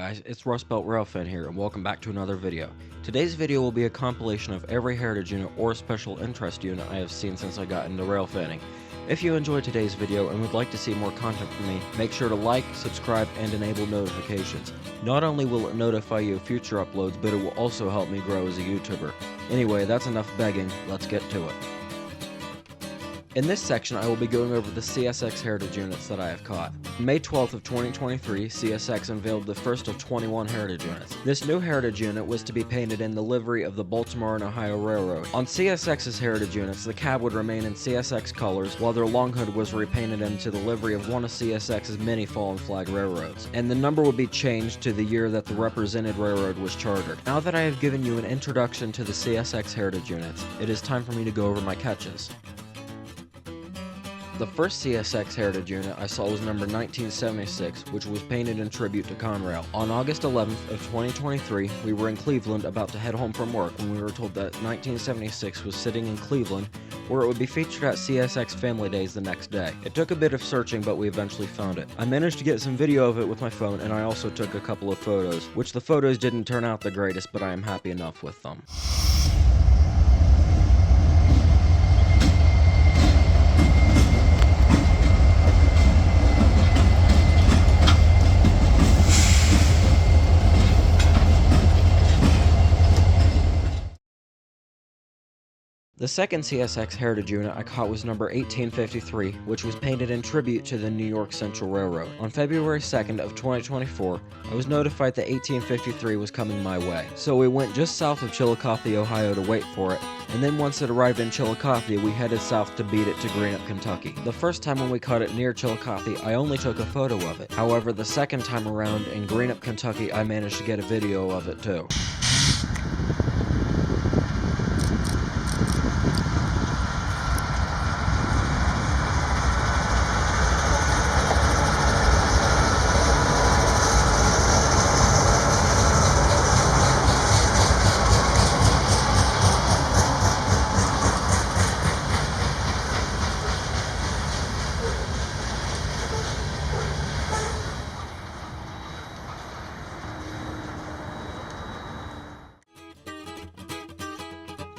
guys, it's Rust Belt Railfan here, and welcome back to another video. Today's video will be a compilation of every heritage unit or special interest unit I have seen since I got into railfanning. If you enjoyed today's video and would like to see more content from me, make sure to like, subscribe, and enable notifications. Not only will it notify you of future uploads, but it will also help me grow as a YouTuber. Anyway, that's enough begging, let's get to it. In this section, I will be going over the CSX Heritage units that I have caught. On May 12th of 2023, CSX unveiled the first of 21 Heritage units. This new Heritage unit was to be painted in the livery of the Baltimore and Ohio Railroad. On CSX's Heritage units, the cab would remain in CSX colors, while their long hood was repainted into the livery of one of CSX's many fallen flag railroads. And the number would be changed to the year that the represented railroad was chartered. Now that I have given you an introduction to the CSX Heritage units, it is time for me to go over my catches. The first CSX Heritage unit I saw was number 1976, which was painted in tribute to Conrail. On August 11th of 2023, we were in Cleveland about to head home from work when we were told that 1976 was sitting in Cleveland, where it would be featured at CSX Family Days the next day. It took a bit of searching, but we eventually found it. I managed to get some video of it with my phone, and I also took a couple of photos, which the photos didn't turn out the greatest, but I am happy enough with them. The second CSX Heritage unit I caught was number 1853, which was painted in tribute to the New York Central Railroad. On February 2nd of 2024, I was notified that 1853 was coming my way. So we went just south of Chillicothe, Ohio to wait for it, and then once it arrived in Chillicothe, we headed south to beat it to Greenup, Kentucky. The first time when we caught it near Chillicothe, I only took a photo of it. However, the second time around in Greenup, Kentucky, I managed to get a video of it too.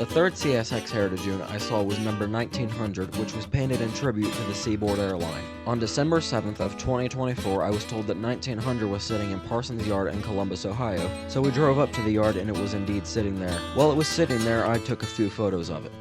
The third CSX Heritage unit I saw was number 1900, which was painted in tribute to the Seaboard Airline. On December 7th of 2024, I was told that 1900 was sitting in Parsons Yard in Columbus, Ohio, so we drove up to the yard and it was indeed sitting there. While it was sitting there, I took a few photos of it.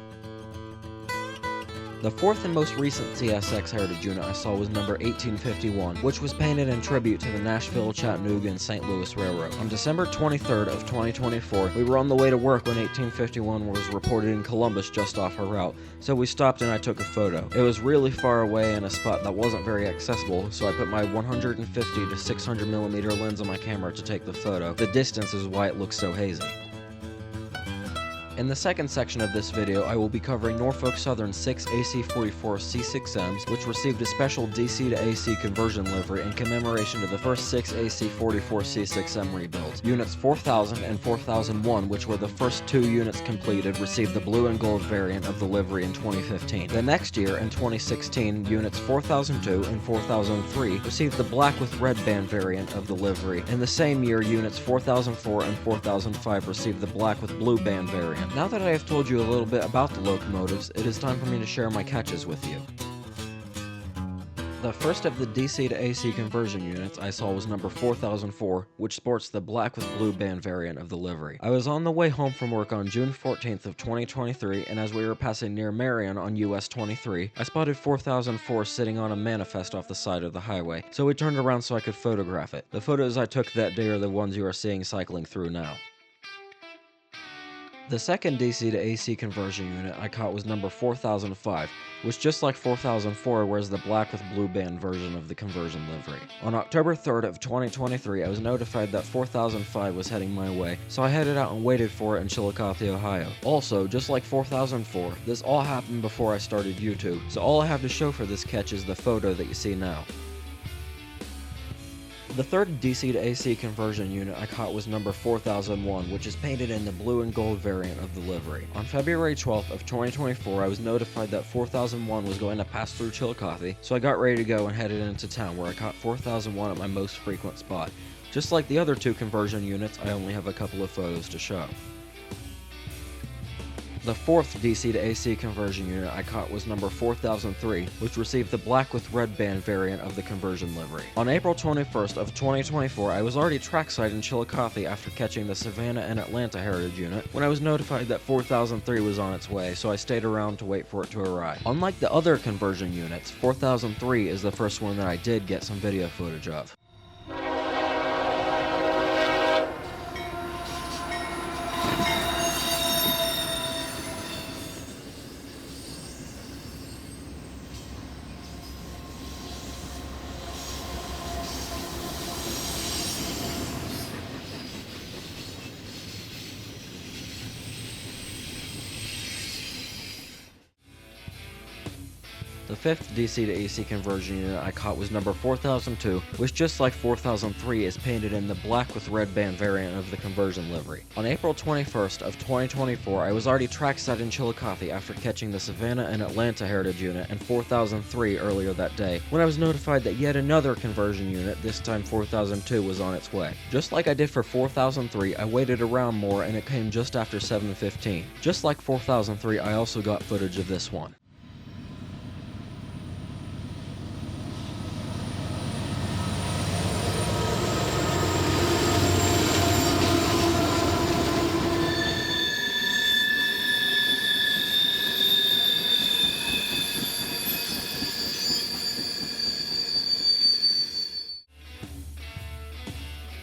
The fourth and most recent CSX Heritage unit I saw was number 1851, which was painted in tribute to the Nashville, Chattanooga, and St. Louis Railroad. On December 23rd of 2024, we were on the way to work when 1851 was reported in Columbus just off our route, so we stopped and I took a photo. It was really far away in a spot that wasn't very accessible, so I put my 150 to 600 millimeter lens on my camera to take the photo. The distance is why it looks so hazy. In the second section of this video, I will be covering Norfolk Southern 6 AC-44 C6Ms, which received a special DC to AC conversion livery in commemoration to the first 6 AC-44 C6M rebuilds. Units 4000 and 4001, which were the first two units completed, received the blue and gold variant of the livery in 2015. The next year, in 2016, Units 4002 and 4003 received the black with red band variant of the livery. In the same year, Units 4004 and 4005 received the black with blue band variant. Now that I have told you a little bit about the locomotives, it is time for me to share my catches with you. The first of the DC to AC conversion units I saw was number 4004, which sports the black with blue band variant of the livery. I was on the way home from work on June 14th of 2023, and as we were passing near Marion on US 23, I spotted 4004 sitting on a manifest off the side of the highway, so we turned around so I could photograph it. The photos I took that day are the ones you are seeing cycling through now. The second DC to AC conversion unit I caught was number 4005, which just like 4004 wears the black with blue band version of the conversion livery. On October 3rd of 2023, I was notified that 4005 was heading my way, so I headed out and waited for it in Chillicothe, Ohio. Also, just like 4004, this all happened before I started YouTube, so all I have to show for this catch is the photo that you see now. The third DC to AC conversion unit I caught was number 4001, which is painted in the blue and gold variant of the livery. On February 12th of 2024, I was notified that 4001 was going to pass through Chillicothe, so I got ready to go and headed into town, where I caught 4001 at my most frequent spot. Just like the other two conversion units, I only have a couple of photos to show. The fourth DC to AC conversion unit I caught was number 4003, which received the black with red band variant of the conversion livery. On April 21st of 2024, I was already trackside in Chillicothe after catching the Savannah and Atlanta Heritage unit when I was notified that 4003 was on its way, so I stayed around to wait for it to arrive. Unlike the other conversion units, 4003 is the first one that I did get some video footage of. The fifth DC to AC conversion unit I caught was number 4002, which just like 4003 is painted in the black with red band variant of the conversion livery. On April 21st of 2024, I was already trackside in Chillicothe after catching the Savannah and Atlanta Heritage unit and 4003 earlier that day, when I was notified that yet another conversion unit, this time 4002, was on its way. Just like I did for 4003, I waited around more and it came just after 7:15. Just like 4003, I also got footage of this one.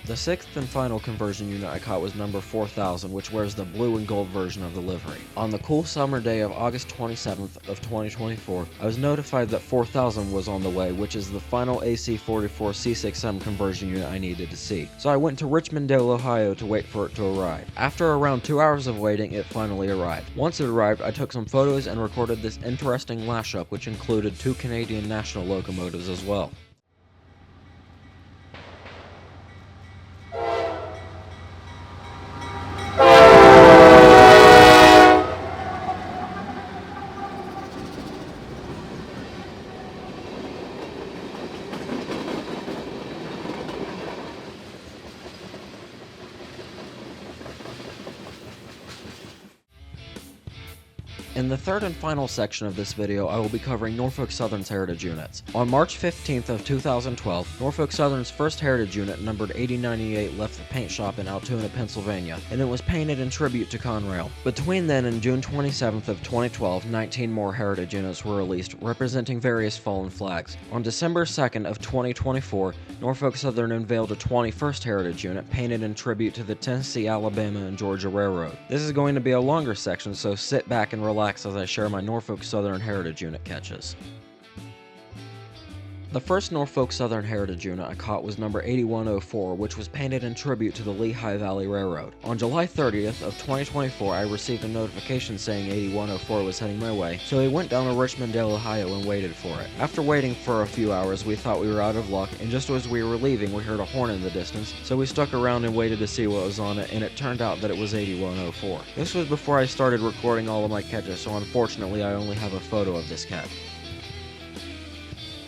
The sixth and final conversion unit I caught was number 4000, which wears the blue and gold version of the livery. On the cool summer day of August 27th of 2024, I was notified that 4000 was on the way, which is the final AC-44 C6M conversion unit I needed to see. So I went to Richmondale, Ohio to wait for it to arrive. After around 2 hours of waiting, it finally arrived. Once it arrived, I took some photos and recorded this interesting lash-up, which included 2 Canadian National locomotives as well. In the third and final section of this video, I will be covering Norfolk Southern's Heritage units. On March 15th of 2012, Norfolk Southern's first Heritage unit, numbered 8098, left the paint shop in Altoona, Pennsylvania, and it was painted in tribute to Conrail. Between then and June 27th of 2012, 19 more Heritage units were released, representing various fallen flags. On December 2nd of 2024, Norfolk Southern unveiled a 21st Heritage unit, painted in tribute to the Tennessee, Alabama, and Georgia Railroad. This is going to be a longer section, so sit back and relax as I share my Norfolk Southern Heritage unit catches. The first Norfolk Southern Heritage unit I caught was number 8104, which was painted in tribute to the Lehigh Valley Railroad. On July 30th of 2024, I received a notification saying 8104 was heading my way, so I went down to Richmondale, Ohio and waited for it. After waiting for a few hours, we thought we were out of luck, and just as we were leaving, we heard a horn in the distance, so we stuck around and waited to see what was on it, and it turned out that it was 8104. This was before I started recording all of my catches, so unfortunately I only have a photo of this cat.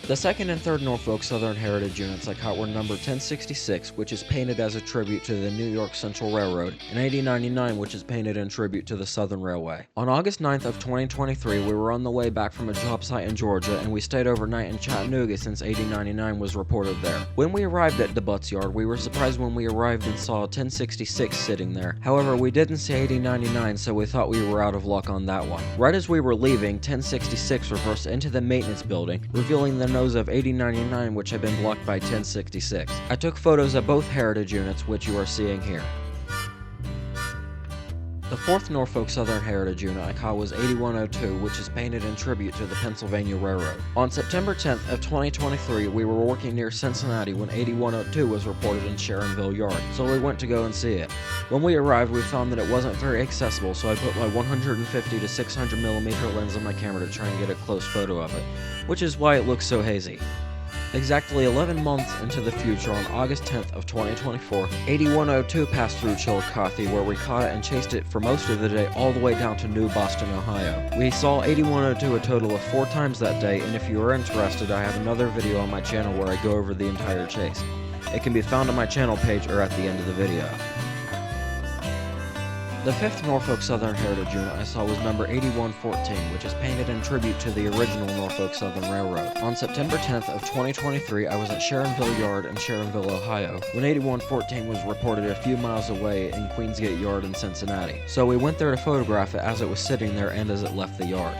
The second and third Norfolk Southern Heritage units I caught were number 1066, which is painted as a tribute to the New York Central Railroad, and 8099, which is painted in tribute to the Southern Railway. On August 9th of 2023, we were on the way back from a job site in Georgia, and we stayed overnight in Chattanooga since 8099 was reported there. When we arrived at DeButt's yard, we were surprised when we arrived and saw 1066 sitting there. However, we didn't see 8099, so we thought we were out of luck on that one. Right as we were leaving, 1066 reversed into the maintenance building, revealing the nose of 8099, which had been blocked by 1066. I took photos of both Heritage units, which you are seeing here. The fourth Norfolk Southern Heritage unit I caught was 8102, which is painted in tribute to the Pennsylvania Railroad. On September 10th of 2023, we were working near Cincinnati when 8102 was reported in Sharonville Yard, so we went to go and see it. When we arrived, we found that it wasn't very accessible, so I put my 150 to 600mm lens on my camera to try and get a close photo of it, which is why it looks so hazy. Exactly 11 months into the future, on August 10th of 2024, 8102 passed through Chillicothe, where we caught it and chased it for most of the day all the way down to New Boston, Ohio. We saw 8102 a total of 4 times that day, and if you are interested, I have another video on my channel where I go over the entire chase. It can be found on my channel page or at the end of the video. The 5th Norfolk Southern Heritage unit I saw was number 8114, which is painted in tribute to the original Norfolk Southern Railroad. On September 10th of 2023, I was at Sharonville Yard in Sharonville, Ohio, when 8114 was reported a few miles away in Queensgate Yard in Cincinnati. So we went there to photograph it as it was sitting there and as it left the yard.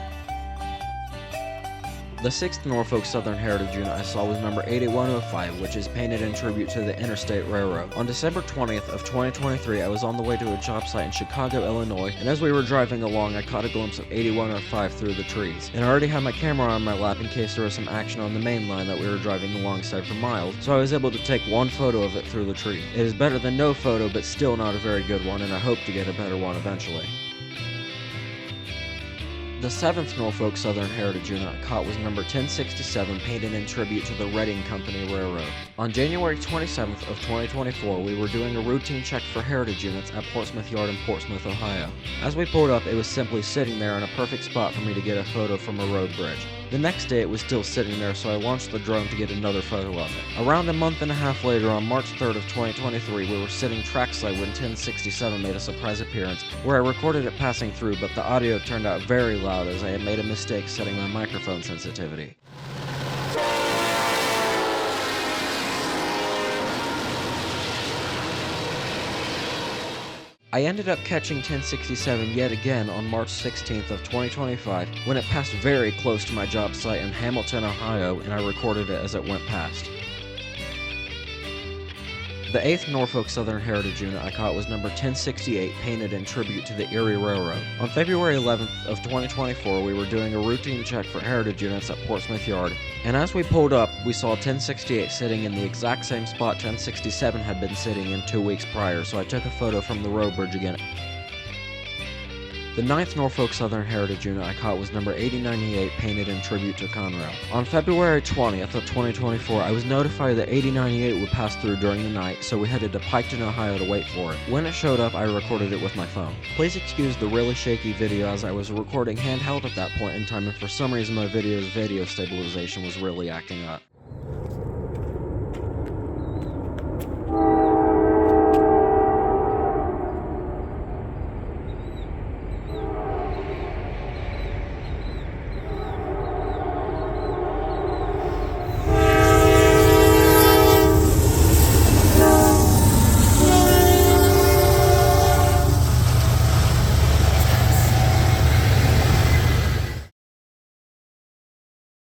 The 6th Norfolk Southern Heritage unit I saw was number 8105, which is painted in tribute to the Interstate Railroad. On December 20th of 2023, I was on the way to a job site in Chicago, Illinois, and as we were driving along, I caught a glimpse of 8105 through the trees. And I already had my camera on my lap in case there was some action on the main line that we were driving alongside for miles, so I was able to take one photo of it through the tree. It is better than no photo, but still not a very good one, and I hope to get a better one eventually. The 7th Norfolk Southern Heritage unit I caught was number 1067, painted in tribute to the Reading Company Railroad. On January 27th of 2024, we were doing a routine check for heritage units at Portsmouth Yard in Portsmouth, Ohio. As we pulled up, it was simply sitting there in a perfect spot for me to get a photo from a road bridge. The next day it was still sitting there, so I launched the drone to get another photo of it. Around a month and a half later, on March 3rd of 2023, we were sitting trackside when 1067 made a surprise appearance, where I recorded it passing through, but the audio turned out very loud as I had made a mistake setting my microphone sensitivity. I ended up catching 1067 yet again on March 16th of 2025 when it passed very close to my job site in Hamilton, Ohio, and I recorded it as it went past. The 8th Norfolk Southern Heritage unit I caught was number 1068, painted in tribute to the Erie Railroad. On February 11th of 2024, we were doing a routine check for heritage units at Portsmouth Yard, and as we pulled up, we saw 1068 sitting in the exact same spot 1067 had been sitting in 2 weeks prior, so I took a photo from the road bridge again. The 9th Norfolk Southern Heritage unit I caught was number 8098, painted in tribute to Conrail. On February 20th of 2024, I was notified that 8098 would pass through during the night, so we headed to Piketon, Ohio to wait for it. When it showed up, I recorded it with my phone. Please excuse the really shaky video as I was recording handheld at that point in time, and for some reason my video's video stabilization was really acting up.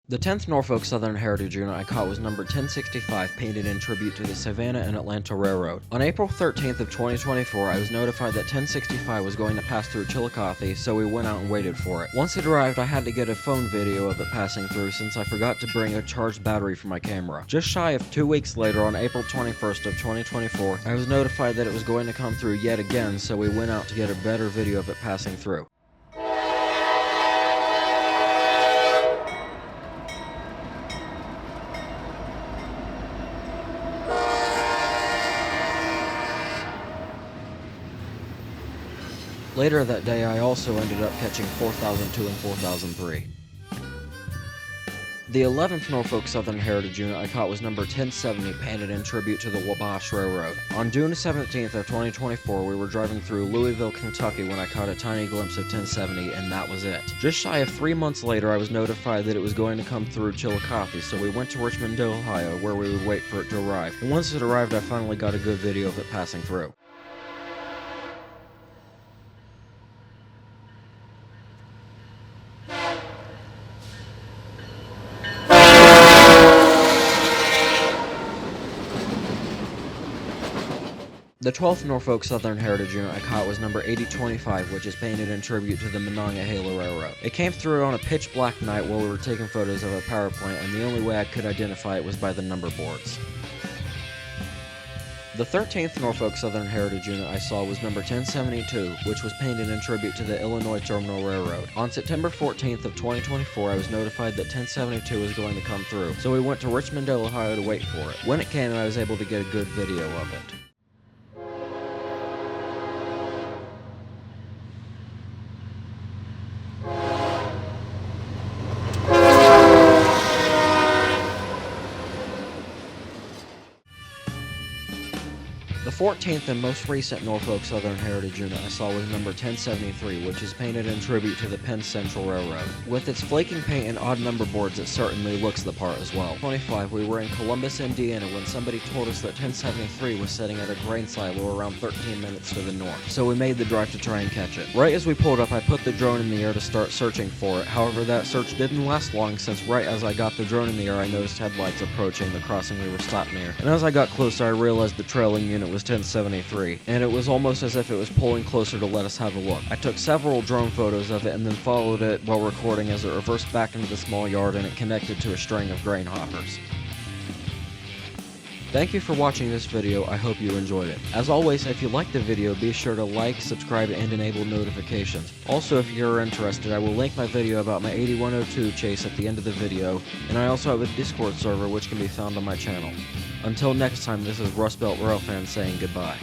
The 10th Norfolk Southern Heritage unit I caught was number 1065, painted in tribute to the Savannah and Atlanta Railroad. On April 13th of 2024, I was notified that 1065 was going to pass through Chillicothe, so we went out and waited for it. Once it arrived, I had to get a phone video of it passing through since I forgot to bring a charged battery for my camera. Just shy of 2 weeks later, on April 21st of 2024, I was notified that it was going to come through yet again, so we went out to get a better video of it passing through. Later that day, I also ended up catching 4002 and 4003. The 11th Norfolk Southern Heritage unit I caught was number 1070, painted in tribute to the Wabash Railroad. On June 17th of 2024, we were driving through Louisville, Kentucky when I caught a tiny glimpse of 1070, and that was it. Just shy of 3 months later, I was notified that it was going to come through Chillicothe, so we went to Richmond, Ohio, where we would wait for it to arrive. And once it arrived, I finally got a good video of it passing through. The 12th Norfolk Southern Heritage unit I caught was number 8025, which is painted in tribute to the Monongahela Railroad. It came through on a pitch black night while we were taking photos of a power plant, and the only way I could identify it was by the number boards. The 13th Norfolk Southern Heritage unit I saw was number 1072, which was painted in tribute to the Illinois Terminal Railroad. On September 14th of 2024, I was notified that 1072 was going to come through, so we went to Richmond, Ohio to wait for it. When it came, I was able to get a good video of it. 14th and most recent Norfolk Southern Heritage unit I saw was number 1073, which is painted in tribute to the Penn Central Railroad. With its flaking paint and odd number boards, it certainly looks the part as well. 25, we were in Columbus, Indiana when somebody told us that 1073 was sitting at a grain silo around 13 minutes to the north, so we made the drive to try and catch it. Right as we pulled up, I put the drone in the air to start searching for it. However, that search didn't last long, since right as I got the drone in the air, I noticed headlights approaching the crossing we were stopped near. And as I got closer, I realized the trailing unit was 1073, and it was almost as if it was pulling closer to let us have a look. I took several drone photos of it and then followed it while recording as it reversed back into the small yard and it connected to a string of grain hoppers. Thank you for watching this video. I hope you enjoyed it. As always, if you liked the video, be sure to like, subscribe, and enable notifications. Also, if you're interested, I will link my video about my 8102 chase at the end of the video, and I also have a Discord server which can be found on my channel. Until next time, this is Rust Belt Railfan saying goodbye.